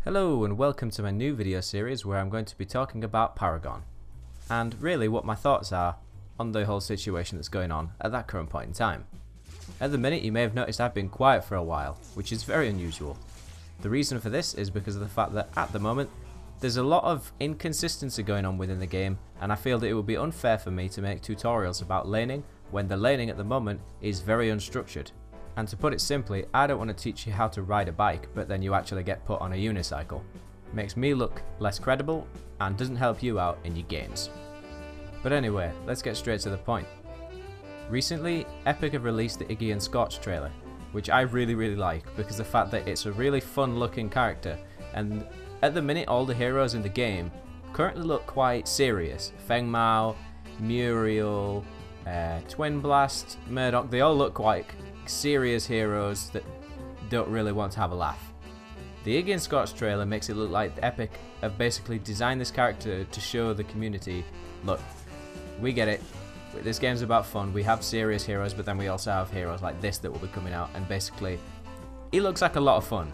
Hello and welcome to my new video series where I'm going to be talking about Paragon and really what my thoughts are on the whole situation that's going on at that current point in time. At the minute you may have noticed I've been quiet for a while, which is very unusual. The reason for this is because of the fact that at the moment there's a lot of inconsistency going on within the game, and I feel that it would be unfair for me to make tutorials about laning when the laning at the moment is very unstructured. And to put it simply, I don't want to teach you how to ride a bike, but then you actually get put on a unicycle. Makes me look less credible and doesn't help you out in your games. But anyway, let's get straight to the point. Recently, Epic have released the Iggy&Scorch trailer, which I really like because the fact that it's a really fun looking character, and at the minute all the heroes in the game currently look quite serious. Feng Mao, Muriel, Twin Blast, Murdoch, they all look quite serious heroes that don't really want to have a laugh. The Iggy&Scorch trailer makes it look like Epic have basically designed this character to show the community, look, we get it, this game's about fun, we have serious heroes, but then we also have heroes like this that will be coming out, and basically he looks like a lot of fun.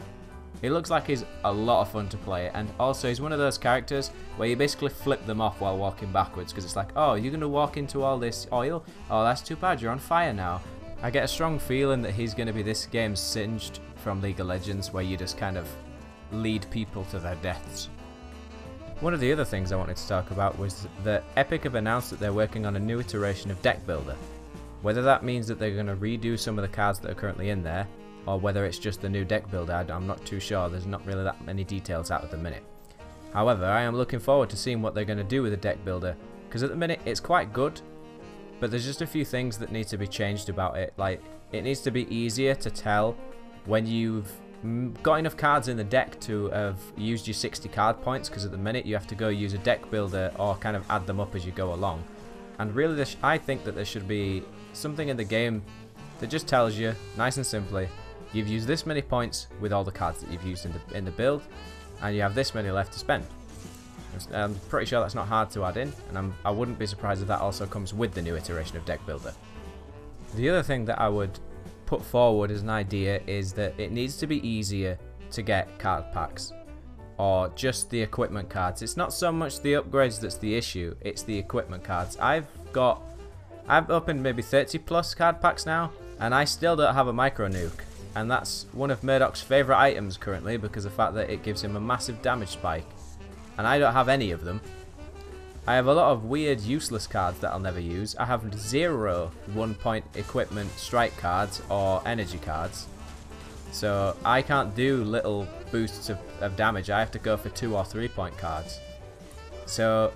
He looks like he's a lot of fun to play, and also he's one of those characters where you basically flip them off while walking backwards, because it's like, oh, you're going to walk into all this oil? Oh, that's too bad, you're on fire now. I get a strong feeling that he's going to be this game's Singed from League of Legends, where you just kind of lead people to their deaths. One of the other things I wanted to talk about was that Epic have announced that they're working on a new iteration of Deck Builder. Whether that means that they're going to redo some of the cards that are currently in there, or whether it's just the new Deck Builder, I'm not too sure. There's not really that many details out at the minute. However, I am looking forward to seeing what they're going to do with the Deck Builder, because at the minute it's quite good, but there's just a few things that need to be changed about it. Like, it needs to be easier to tell when you've got enough cards in the deck to have used your 60 card points, because at the minute you have to go use a deck builder or kind of add them up as you go along. And really I think that there should be something in the game that just tells you, nice and simply, you've used this many points with all the cards that you've used in the build, and you have this many left to spend. I'm pretty sure that's not hard to add in, and I wouldn't be surprised if that also comes with the new iteration of Deck Builder. The other thing that I would put forward as an idea is that it needs to be easier to get card packs, or just the equipment cards. It's not so much the upgrades that's the issue, it's the equipment cards. I've opened maybe 30 plus card packs now, and I still don't have a micro nuke, and that's one of Murdoch's favourite items currently because of the fact that it gives him a massive damage spike. And I don't have any of them. I have a lot of weird useless cards that I'll never use. I have 0 1-point equipment strike cards or energy cards. So I can't do little boosts of damage. I have to go for 2 or 3-point cards. So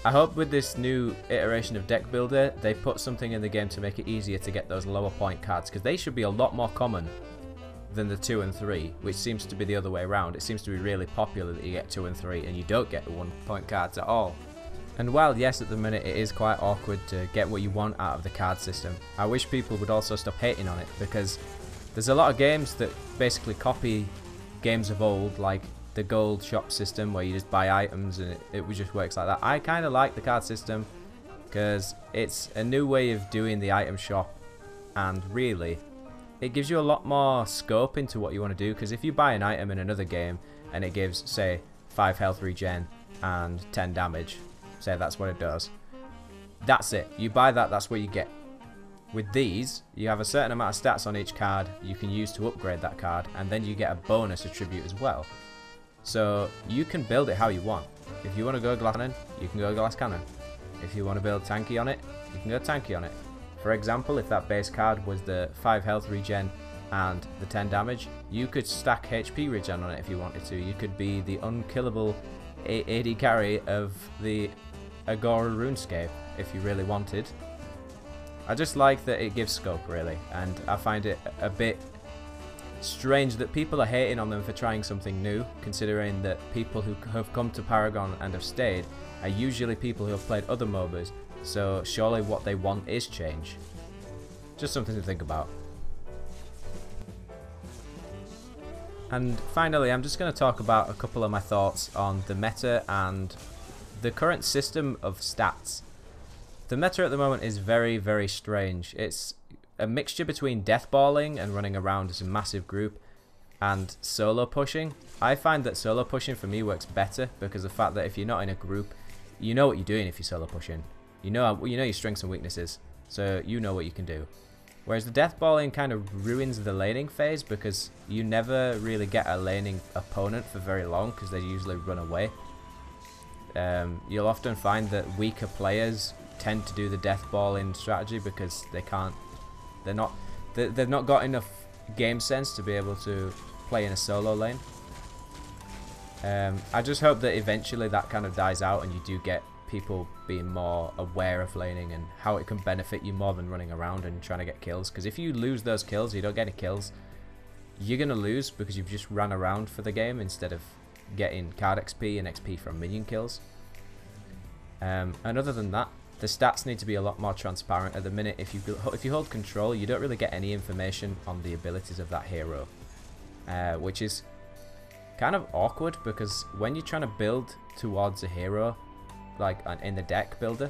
I hope with this new iteration of Deck Builder they put something in the game to make it easier to get those lower point cards, because they should be a lot more common than the 2 and 3, which seems to be the other way around. It seems to be really popular that you get 2 and 3 and you don't get the 1-point cards at all. And while yes, at the minute it is quite awkward to get what you want out of the card system, I wish people would also stop hating on it, because there's a lot of games that basically copy games of old, like the gold shop system where you just buy items and it just works like that. I kind of like the card system because it's a new way of doing the item shop, and really it gives you a lot more scope into what you want to do, because if you buy an item in another game and it gives, say, 5 health regen and 10 damage, say that's what it does, that's it. You buy that, that's what you get. With these, you have a certain amount of stats on each card you can use to upgrade that card, and then you get a bonus attribute as well. So you can build it how you want. If you want to go glass cannon, you can go glass cannon. If you want to build tanky on it, you can go tanky on it. For example, if that base card was the 5 health regen and the 10 damage, you could stack HP regen on it if you wanted to. You could be the unkillable AD carry of the Agora RuneScape if you really wanted. I just like that it gives scope, really, and I find it a bit strange that people are hating on them for trying something new, considering that people who have come to Paragon and have stayed are usually people who have played other MOBAs. So surely what they want is change. Just something to think about. And finally, I'm just going to talk about a couple of my thoughts on the meta and the current system of stats. The meta at the moment is very strange. It's a mixture between deathballing and running around as a massive group, and solo pushing. I find that solo pushing for me works better because of the fact that if you're not in a group, you know what you're doing if you're solo pushing. You know your strengths and weaknesses, so you know what you can do. Whereas the deathballing kind of ruins the laning phase because you never really get a laning opponent for very long because they usually run away. You'll often find that weaker players tend to do the deathballing strategy because they've not got enough game sense to be able to play in a solo lane. I just hope that eventually that kind of dies out and you do get people being more aware of laning and how it can benefit you more than running around and trying to get kills. Because if you lose those kills, you don't get any kills, you're going to lose because you've just ran around for the game instead of getting card XP and XP from minion kills. And other than that, the stats need to be a lot more transparent. At the minute, if you hold control, you don't really get any information on the abilities of that hero, which is kind of awkward because when you're trying to build towards a hero, like in the deck builder,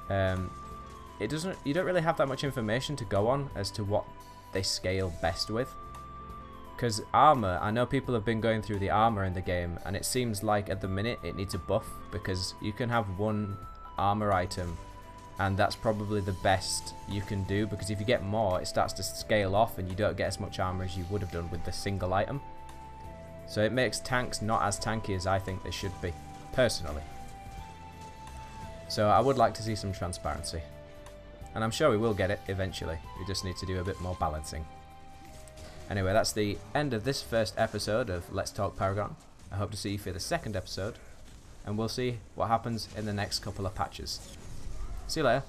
you don't really have that much information to go on as to what they scale best with. Because armor, I know people have been going through the armor in the game, and it seems like at the minute it needs a buff because you can have one armor item and that's probably the best you can do, because if you get more it starts to scale off and you don't get as much armor as you would have done with the single item. So it makes tanks not as tanky as I think they should be, personally. So I would like to see some transparency, and I'm sure we will get it eventually. We just need to do a bit more balancing. Anyway, that's the end of this first episode of Let's Talk Paragon. I hope to see you for the second episode, and we'll see what happens in the next couple of patches. See you later.